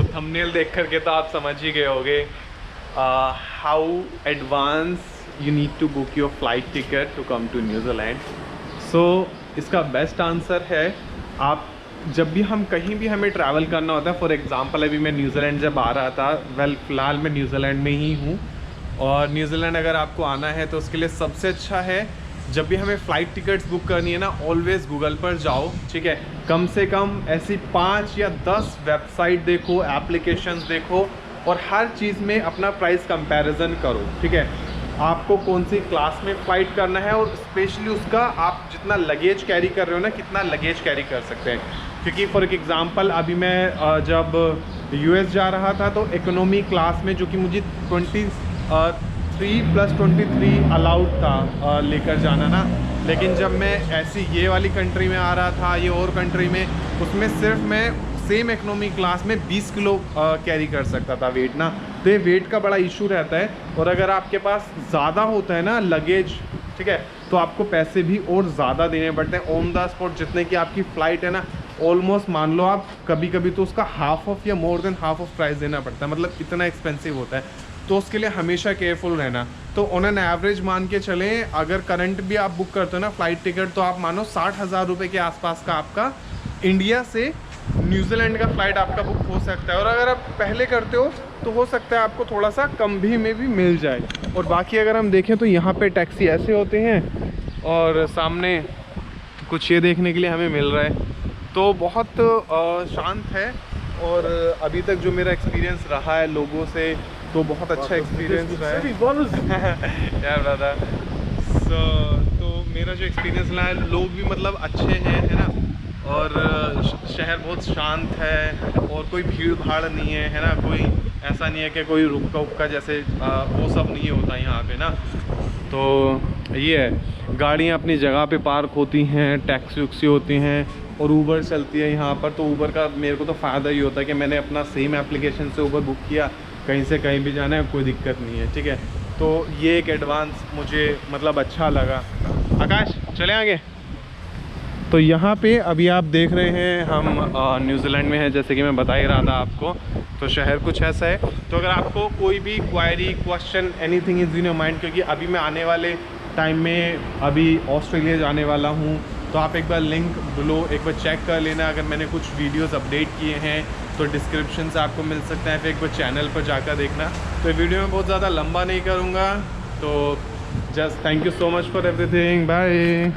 सो thumbnail देख करके तो आप समझ ही गए होगे how advance you need to book your flight ticket to come to New Zealand. So इसका बेस्ट आंसर है, आप जब भी हम कहीं भी हमें ट्रैवल करना होता है, फॉर एग्जांपल अभी मैं न्यूजीलैंड जब आ रहा था, फ़िलहाल मैं न्यूजीलैंड में ही हूँ, और न्यूजीलैंड अगर आपको आना है तो उसके लिए सबसे अच्छा है, जब भी हमें फ़्लाइट टिकट्स बुक करनी है ना, ऑलवेज़ गूगल पर जाओ, ठीक है। कम से कम ऐसी 5 या 10 वेबसाइट देखो, एप्लीकेशंस देखो, और हर चीज़ में अपना प्राइस कंपैरिजन करो, ठीक है। आपको कौन सी क्लास में फ़्लाइट करना है, और स्पेशली उसका आप जितना लगेज कैरी कर रहे हो ना, कितना लगेज कैरी कर सकते हैं। क्योंकि फॉर एग्ज़ाम्पल अभी मैं जब यूएस जा रहा था तो इकोनॉमी क्लास में, जो कि मुझे 23+23 अलाउड था लेकर जाना ना, लेकिन जब मैं ऐसी ये वाली कंट्री में आ रहा था, ये और कंट्री में, उसमें सिर्फ मैं सेम इकोनॉमी क्लास में 20 किलो कैरी कर सकता था वेट ना। तो ये वेट का बड़ा इशू रहता है, और अगर आपके पास ज़्यादा होता है ना लगेज, ठीक है, तो आपको पैसे भी और ज़्यादा देने पड़ते हैं ऑन द स्पॉट। जितने की आपकी फ़्लाइट है ना, ऑलमोस्ट मान लो आप कभी कभी तो उसका हाफ ऑफ या more than half of price देना पड़ता है, मतलब इतना एक्सपेंसिव होता है। तो उसके लिए हमेशा केयरफुल रहना। तो ऑन एन एवरेज मान के चलें, अगर करंट भी आप बुक करते हो ना फ़्लाइट टिकट, तो आप मानो 60,000 रुपये के आसपास का आपका इंडिया से न्यूजीलैंड का फ़्लाइट आपका बुक हो सकता है। और अगर आप पहले करते हो तो हो सकता है आपको थोड़ा सा कम भी में भी मिल जाए। और बाकी अगर हम देखें तो यहाँ पे टैक्सी ऐसे होते हैं, और सामने कुछ ये देखने के लिए हमें मिल रहा है। तो बहुत शांत है, और अभी तक जो मेरा एक्सपीरियंस रहा है लोगों से, तो बहुत अच्छा एक्सपीरियंस रहा है यार दादा। तो मेरा जो एक्सपीरियंस रहा है, लोग भी मतलब अच्छे हैं, है ना, और शहर बहुत शांत है, और कोई भीड़ भाड़ नहीं है ना, कोई ऐसा नहीं है कि कोई रुक्का उक्का जैसे वो सब नहीं होता यहाँ पे ना। तो ये है, गाड़ियाँ अपनी जगह पे पार्क होती हैं, टैक्सी वैक्सी होती हैं, और ऊबर चलती है यहाँ पर। तो ऊबर का मेरे को तो फ़ायदा ही होता है कि मैंने अपना सेम एप्लीकेशन से ऊबर बुक किया, कहीं से कहीं भी जाना है कोई दिक्कत नहीं है, ठीक है। तो ये एक एडवांस मुझे मतलब अच्छा लगा। आकाश चले आगे। तो यहाँ पे अभी आप देख रहे हैं हम न्यूजीलैंड में हैं, जैसे कि मैं बता ही रहा था आपको। तो शहर कुछ ऐसा है। तो अगर आपको कोई भी query, question, anything is in your mind, क्योंकि अभी मैं आने वाले टाइम में अभी ऑस्ट्रेलिया जाने वाला हूँ, तो आप एक बार लिंक बिलो एक बार चेक कर लेना। अगर मैंने कुछ वीडियोस अपडेट किए हैं तो डिस्क्रिप्शन से आपको मिल सकता है, फिर एक बार चैनल पर जाकर देखना। तो वीडियो में बहुत ज़्यादा लंबा नहीं करूँगा, तो just thank you so much for everything, bye.